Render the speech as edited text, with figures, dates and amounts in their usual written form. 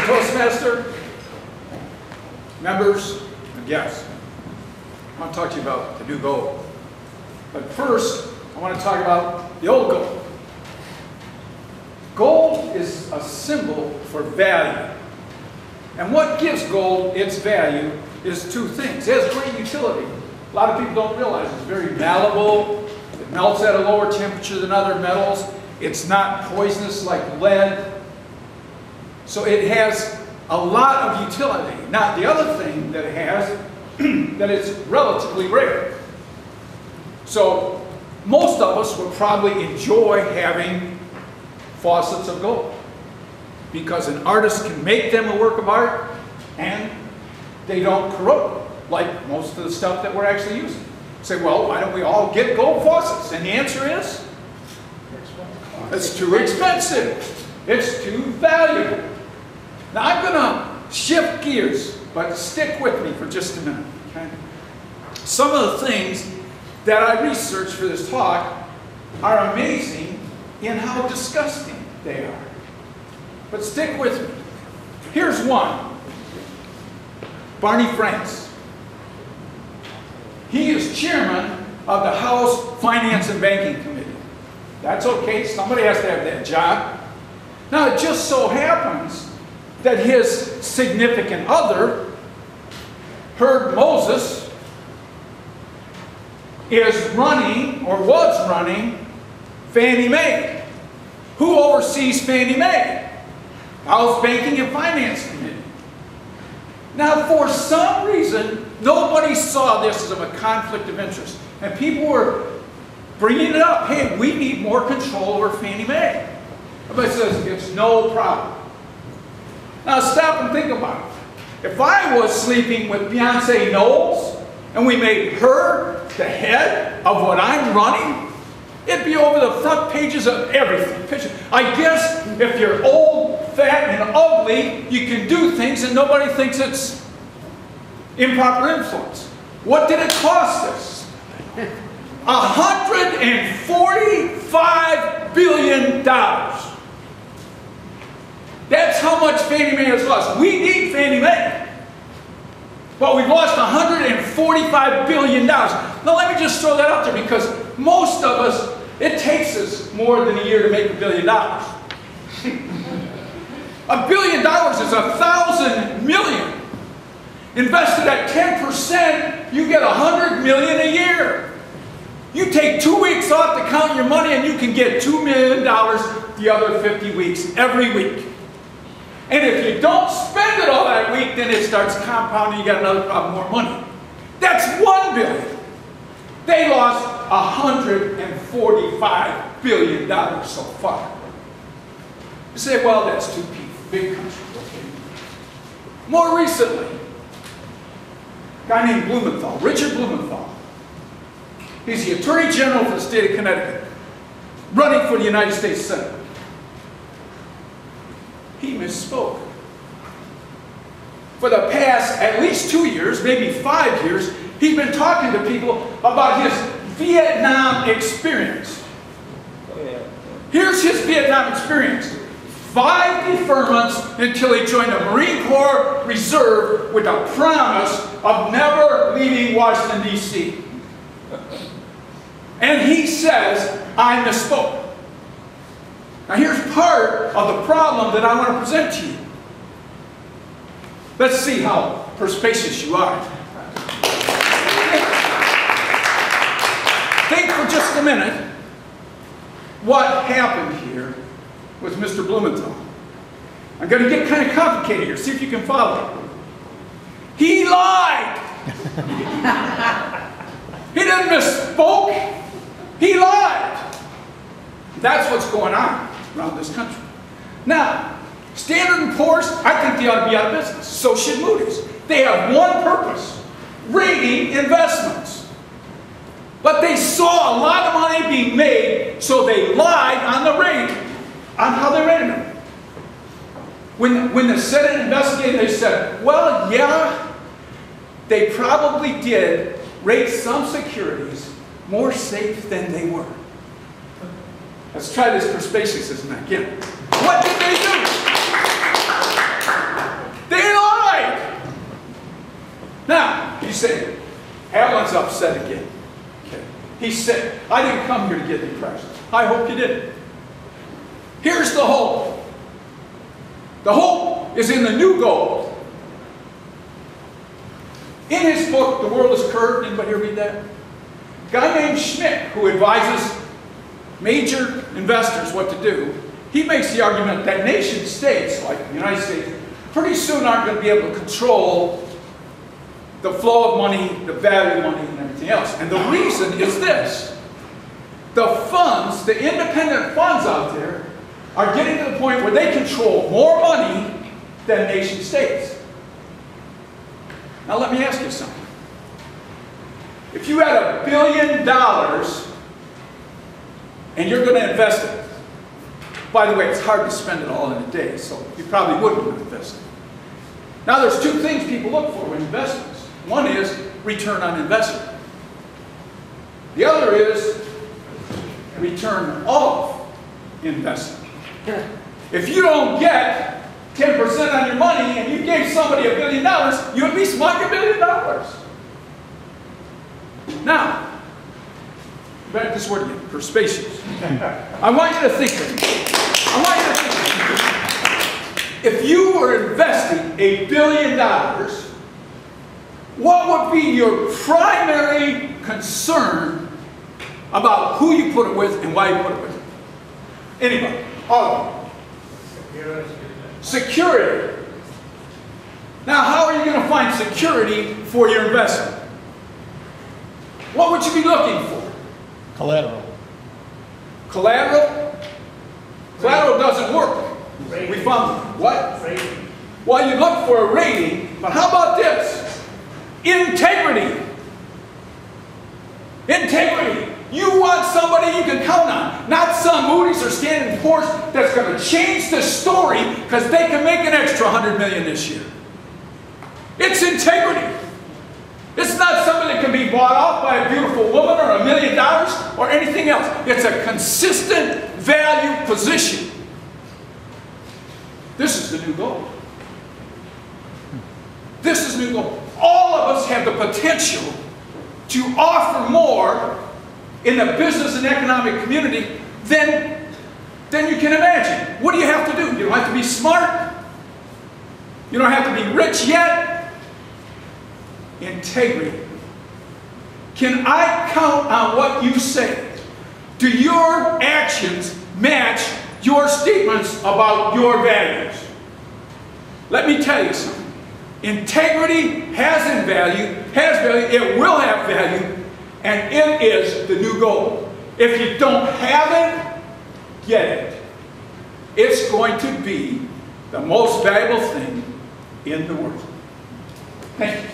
Toastmaster, members, and guests. I want to talk to you about the new gold. But first, I want to talk about the old gold. Gold is a symbol for value. And what gives gold its value is two things. It has great utility. A lot of people don't realize it's very malleable. It melts at a lower temperature than other metals. It's not poisonous like lead. So it has a lot of utility. Now, the other thing that it has, that it's relatively rare. So most of us would probably enjoy having faucets of gold, because an artist can make them a work of art and they don't corrode like most of the stuff that we're actually using. Say, well, why don't we all get gold faucets? And the answer is, it's too expensive. It's too valuable. Now I'm going to shift gears, but stick with me for just a minute. Okay? Some of the things that I researched for this talk are amazing in how disgusting they are. But stick with me. Here's one. Barney Franks. He is chairman of the House Finance and Banking Committee. That's okay. Somebody has to have that job. Now, it just so happens that his significant other, Herb Moses, is running, or was running, Fannie Mae. Who oversees Fannie Mae? House Banking and Finance Committee. Now, for some reason, nobody saw this as a conflict of interest. And people were bringing it up. Hey, we need more control over Fannie Mae. Everybody says it's no problem. Now, stop and think about it. If I was sleeping with Beyonce Knowles, and we made her the head of what I'm running, it'd be over the front pages of everything. I guess if you're old, fat, and ugly, you can do things and nobody thinks it's improper influence. What did it cost us? $145 billion. That's how much Fannie Mae has lost. We need Fannie Mae. But we've lost $145 billion. Now let me just throw that out there, because most of us, it takes us more than a year to make $1 billion. $1 billion is 1,000 million. Invested at 10%, you get 100 million a year. You take 2 weeks off to count your money and you can get $2 million the other 50 weeks, every week. And if you don't spend it all that week, then it starts compounding, you got another problem, more money. That's $1 billion. They lost $145 billion so far. You say, well, that's too big country. Okay. More recently, a guy named Blumenthal, Richard Blumenthal. He's the Attorney General for the state of Connecticut, running for the United States Senate. He misspoke. For the past at least 2 years, maybe 5 years, he's been talking to people about his Vietnam experience. Here's his Vietnam experience. 5 deferments until he joined the Marine Corps Reserve with a promise of never leaving Washington, D.C. And he says, I misspoke. Now here's part of the problem that I want to present to you. Let's see how perspicacious you are. Think for just a minute what happened here with Mr. Blumenthal. I'm going to get kind of complicated here. See if you can follow. He lied. He didn't misspoke. He lied. That's what's going on around this country. Now, Standard & Poor's, I think they ought to be out of business. So should Moody's. They have one purpose: rating investments. But they saw a lot of money being made, so they lied on the rating, on how they rated them. When the Senate investigated, they said, well, yeah, they probably did rate some securities more safe than they were. Let's try this perspicaciousness again. What did they do? He said, I didn't come here to get depressed. I hope you didn't. Here's the hope. The hope is in the new gold. In his book, The World is Curved, anybody here read that? A guy named Schmidt, who advises major investors what to do, he makes the argument that nation states, like the United States, pretty soon aren't going to be able to control the flow of money, the value of money, and everything else. And the reason is this. The funds, the independent funds out there, are getting to the point where they control more money than nation states. Now let me ask you something. If you had $1 billion and you're going to invest it, by the way, it's hard to spend it all in a day, so you probably wouldn't invest it. Now there's two things people look for in investments. One is return on investment. The other is return of investment. If you don't get 10% on your money and you gave somebody $1 billion, you at least want your $1 billion. Now, back to this word again, persuasion. I want you to think of it. If you were investing $1 billion, what would be your primary concern about who you put it with and why you put it with? Anybody? All of them. Security. Now, how are you going to find security for your investment? What would you be looking for? Collateral. Collateral? Collateral doesn't work. Rating. We found what? Rating. Well, you look for a rating, but how about this? Integrity. Integrity. You want somebody you can count on, not some Moody's or Standard & Poor's that's going to change the story because they can make an extra $100 million this year. It's integrity. It's not something that can be bought off by a beautiful woman or $1 million or anything else. It's a consistent value position. This is the new goal. This is new goal. All of us have the potential to offer more in the business and economic community than you can imagine. What do you have to do? You don't have to be smart. You don't have to be rich yet. Integrity. Can I count on what you say? Do your actions match your statements about your values? Let me tell you something. Integrity has value, it will have value, and it is the new goal. If you don't have it, get it. It's going to be the most valuable thing in the world. Thank you.